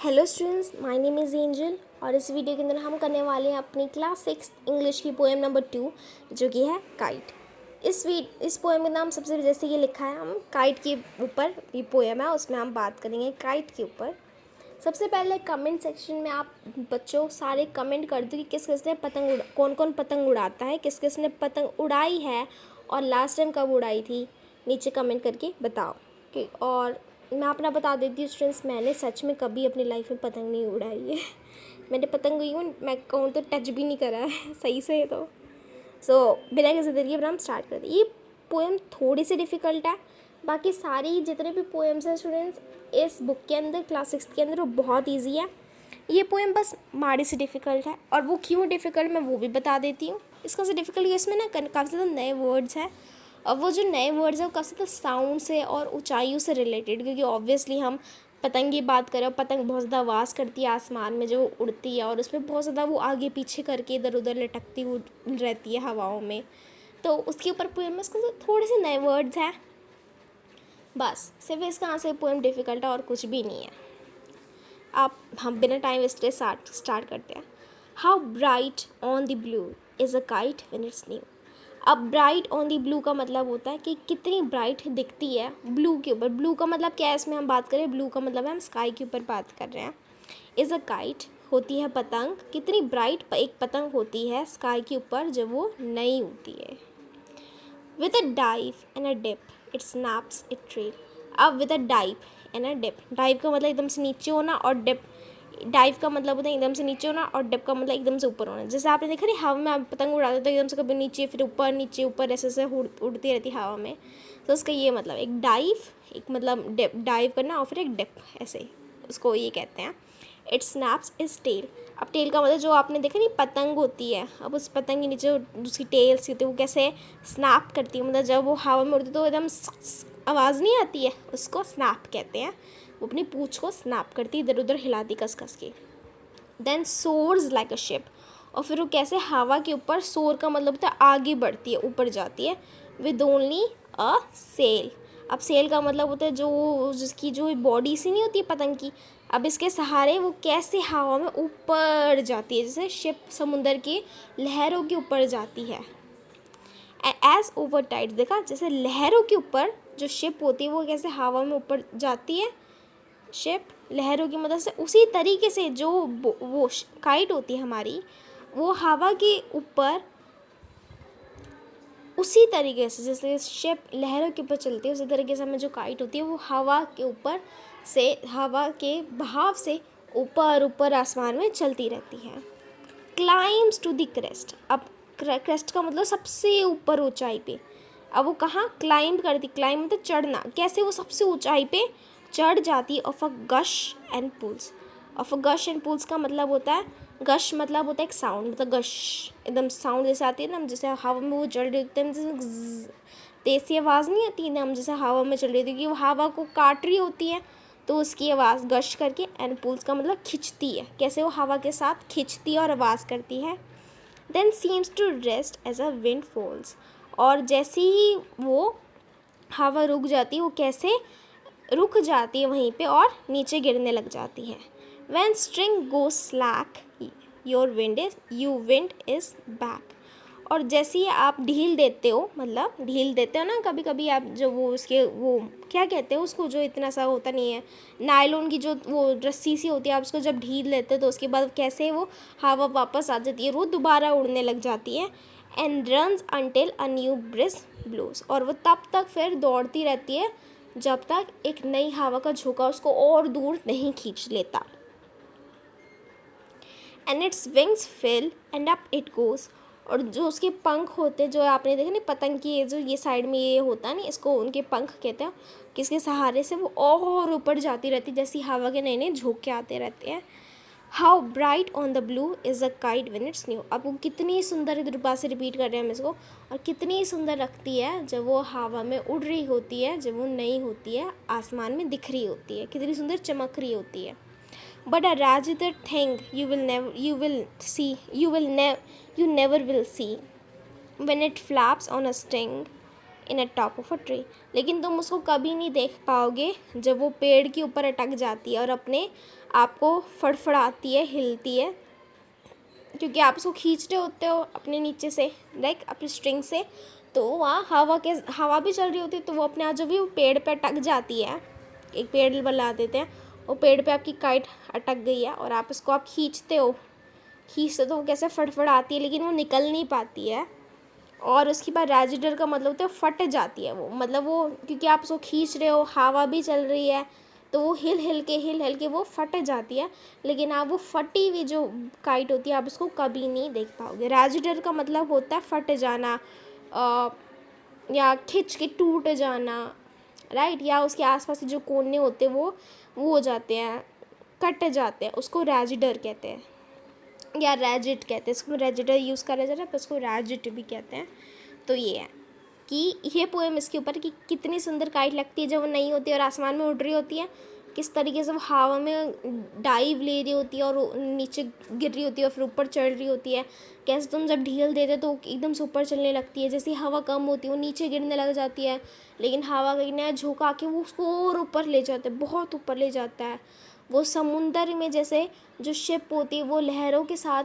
Hello students, my name is angel और इस video के अंदर हम करने वाले हैं अपनी क्लास 6 इंग्लिश की पोएम नंबर 2 जो कि है काइट। इस पोएम का नाम सबसे जैसे ये लिखा है, हम काइट के ऊपर ये पोएम है, उसमें हम बात करेंगे काइट के ऊपर। सबसे पहले कमेंट सेक्शन में आप बच्चों सारे कमेंट कर दो कि किस किस ने कौन कौन पतंग उड़ाता है, किस किस ने पतंग उड़ाई है और लास्ट टाइम कब उड़ाई थी, नीचे कमेंट करके बताओ। कि और मैं अपना बता देती हूँ स्टूडेंट्स, मैंने सच में कभी अपनी लाइफ में पतंग नहीं उड़ाई है। मैंने पतंग इवन मैं कहूँ तो टच भी नहीं करा है सही से। तो बिना किसी देर के हम स्टार्ट करते हैं। ये पोएम थोड़ी सी डिफ़िकल्ट है, बाकी सारी जितने भी पोएम्स हैं स्टूडेंट्स इस बुक के अंदर क्लास 6 के अंदर वो बहुत ईजी है। ये पोएम बस माड़ी सी डिफ़िकल्ट है, और वो क्यों डिफ़िकल्ट मैं वो भी बता देती हूँ। इसका से डिफ़िकल्ट इसमें ना काफ़ी ज़्यादा नए वर्ड्स हैं, और वो जो नए वर्ड्स हैं वो काफ़ी ज़्यादा साउंड से और ऊंचाइयों से रिलेटेड, क्योंकि ऑब्वियसली हम पतंग की बात करें, पतंग बहुत ज़्यादा आवाज़ करती है आसमान में जो उड़ती है, और उसमें बहुत ज़्यादा वो आगे पीछे करके इधर उधर लटकती रहती है हवाओं में। तो उसके ऊपर पोएम में इसके थोड़े से नए वर्ड्स हैं, बस सिर्फ इसका आंसर पोएम डिफ़िकल्ट है और कुछ भी नहीं है। हम बिना टाइम वेस्ट के स्टार्ट करते हैं। How bright on the blue is a kite when it's new. अब ब्राइट ऑन दी ब्लू का मतलब होता है कि कितनी ब्राइट दिखती है ब्लू के ऊपर। ब्लू का मतलब क्या है, इसमें हम बात करें ब्लू का मतलब है हम स्काई के ऊपर बात कर रहे हैं। इज़ अ काइट होती है पतंग, कितनी ब्राइट एक पतंग होती है स्काई के ऊपर जब वो नई होती है। With a dive and a dip it snaps it trail. अब with a dive and a dip, dive का मतलब एकदम से नीचे होना, और डिप डाइव का मतलब होता है एकदम से नीचे होना, और डिप का मतलब एकदम से ऊपर होना। जैसे आपने देखा नहीं हवा में आप पतंग उड़ाते तो एकदम से कभी नीचे फिर ऊपर नीचे ऊपर ऐसे ऐसे उड़ती रहती हवा में। तो उसका ये मतलब एक डाइव, एक मतलब डिप, डाइव करना, और फिर एक डिप, ऐसे उसको ये कहते हैं। It snaps its tail. अब टेल का मतलब जो आपने देखा नहीं पतंग होती है, अब उस पतंग के नीचे उसकी टेल सी होती है, वो कैसे स्नैप करती है, मतलब जब वो हवा में उड़ती तो एकदम आवाज़ नहीं आती है, उसको स्नैप कहते हैं। वो अपनी पूँछ को स्नैप करती, इधर उधर हिलाती कस कस के। Then soars like a ship, और फिर वो कैसे हवा के ऊपर, सोर का मतलब होता है आगे बढ़ती है, ऊपर जाती है। With only a sail. अब सेल का मतलब होता है जो जिसकी जो बॉडी सी नहीं होती है पतंग की, अब इसके सहारे वो कैसे हवा में ऊपर जाती है, जैसे शिप समुंदर की लहरों के ऊपर जाती है। एज ओवर टाइड, देखा जैसे लहरों के ऊपर जो शिप होती है वो कैसे हवा में ऊपर जाती है, शिप लहरों की मदद से, उसी तरीके से जो वो काइट होती है हमारी, वो हवा के ऊपर उसी तरीके से जैसे शिप लहरों के ऊपर चलती है, उसी तरीके से हमें जो काइट होती है वो हवा के ऊपर से, हवा के बहाव से ऊपर ऊपर आसमान में चलती रहती है। Climbs to the crest. अब क्रेस्ट का मतलब सबसे ऊपर ऊंचाई पे। अब वो कहाँ क्लाइंब करती, क्लाइंब मतलब चढ़ना, कैसे वो सबसे ऊंचाई पे चढ़ जाती है। Of a gush and pulls. Of a gush and pulls का मतलब होता है, गश मतलब होता है एक साउंड, मतलब गश एकदम साउंड जैसे आती है ना, जैसे हवा में वो चढ़ रही होती है, जैसे तेज़ आवाज़ नहीं आती ना, हम जैसे हवा में चल रही थी, क्योंकि वो हवा को काट रही होती है, तो उसकी आवाज़ गश करके। एंड पुल्स का मतलब खिंचती है, कैसे वो हवा के साथ खिंचती है और आवाज़ करती है। Then seems to rest as a wind falls, और जैसे ही वो हवा रुक जाती है वो कैसे रुक जाती है वहीं पे और नीचे गिरने लग जाती है। When string goes slack you wind is back, और जैसे ही आप ढील देते हो, मतलब ढील देते हो ना कभी कभी आप, जो वो उसके वो क्या कहते हैं उसको, जो इतना सा होता नहीं है, नायलॉन की जो वो रस्सी सी होती है, आप उसको जब ढील देते हो तो उसके बाद कैसे वो हवा वापस आ जाती है, वो दोबारा उड़ने लग जाती है। And runs until a new bridge blows, और वो तब तक फिर दौड़ती रहती है जब तक एक नई हवा का झोंका उसको और दूर नहीं खींच लेता। And its wings fill and up it goes, और जो उसके पंख होते जो आपने देखा नहीं पतंग की, ये जो ये साइड में ये होता है नहीं, इसको उनके पंख कहते हैं, किसके सहारे से वो और ऊपर जाती रहती जैसी हवा के नए नए झोंके आते रहते हैं। How bright on the blue is a kite when it's new. अब वो कितनी सुंदर, इधर बात से रिपीट कर रहे हैं हम इसको, और कितनी सुंदर लगती है जब वो हवा में उड़ रही होती है, जब वो नई होती है, आसमान में दिख रही होती है, कितनी सुंदर चमक रही होती है। But a rather thing you never will see when it flaps on a string in a top of a tree. लेकिन तुम उसको कभी नहीं देख पाओगे जब वो पेड़ के ऊपर अटक जाती है और अपने आप को फड़फड़ाती है, हिलती है, क्योंकि आप उसको खींच रहे होते हो अपने नीचे से, लाइक अपनी स्ट्रिंग से। तो वहाँ हवा भी चल रही होती है, तो वो अपने आप जब भी वो पेड़ पे अटक जाती है, एक पेड़ बना देते हैं, वो पेड़ पे आपकी काइट अटक गई है और आप इसको खींचते हो तो वो कैसे फड़फड़ाती है, लेकिन वो निकल नहीं पाती है। और उसके बाद रैजिडर का मतलब होता है फट जाती है वो, मतलब वो क्योंकि आप उसको खींच रहे हो, हवा भी चल रही है, तो वो हिल हिल के वो फट जाती है। लेकिन आप वो फटी हुई जो काइट होती है आप उसको कभी नहीं देख पाओगे। रैजिडर का मतलब होता है फट जाना, या खिंच के टूट जाना, राइट, या उसके आसपास जो कोने होते हैं वो हो जाते हैं, कट जाते हैं, उसको रैजिडर कहते हैं या रैजिट कहते हैं। इसको रैजिडर यूज़ करा जा रहा है पर उसको रैजिट भी कहते हैं। तो ये है कि ये पोएम इसके ऊपर कि कितनी सुंदर काइट लगती है जब वो नहीं होती और आसमान में उड़ रही होती है, किस तरीके से वो हवा में डाइव ले रही होती है और नीचे गिर रही होती है और फिर ऊपर चढ़ रही होती है। कैसे तुम जब ढील देते तो एकदम से ऊपर चलने लगती है, जैसे हवा कम होती है वो नीचे गिरने लग जाती है, लेकिन हवा का नया झोंका के वो उसको और ऊपर ले जाता है, बहुत ऊपर ले जाता है। वो समुंदर में जैसे जो शिप होती है वो लहरों के साथ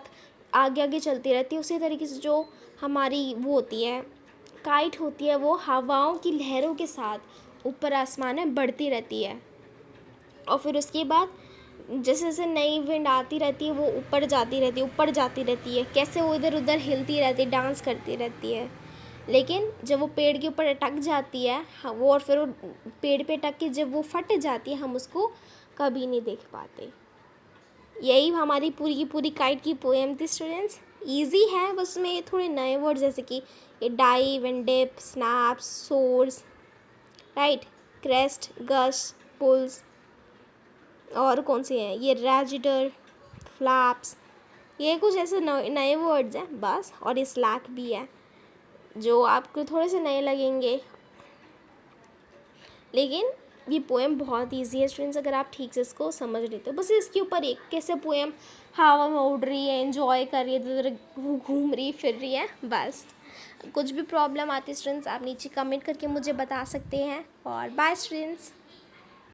आगे आगे चलती रहती है, उसी तरीके से जो हमारी वो होती है काइट होती है, वो हवाओं की लहरों के साथ ऊपर आसमान में बढ़ती रहती है। और फिर उसके बाद जैसे जैसे नई विंड आती रहती है वो ऊपर जाती रहती है, कैसे वो इधर उधर हिलती रहती है, डांस करती रहती है। लेकिन जब वो पेड़ के ऊपर अटक जाती है वो, और फिर वो पेड़ पे अटक के जब वो फट जाती है, हम उसको कभी नहीं देख पाते। यही हमारी पूरी की पूरी काइट की पोएम थी स्टूडेंट्स। इजी है, बस में थोड़े नए वर्ड जैसे कि ये dive and dip, snaps, soars, right, crest, gush, pulls, और कौन से हैं ये रैजिडर, फ्लैप्स, ये कुछ ऐसे नए वर्ड्स हैं बस। और ये स्लैक भी है जो आपको थोड़े से नए लगेंगे, लेकिन ये पोएम बहुत इजी है स्टूडेंट्स अगर आप ठीक से इसको समझ लेते हो। बस इसके ऊपर एक कैसे पोएम हवा में उड़ रही है, एंजॉय कर रही है, इधर उधर घूम रही फिर रही है, बस। कुछ भी प्रॉब्लम आती है स्टूडेंट्स आप नीचे कमेंट करके मुझे बता सकते हैं। और बाय स्टूडेंट्स।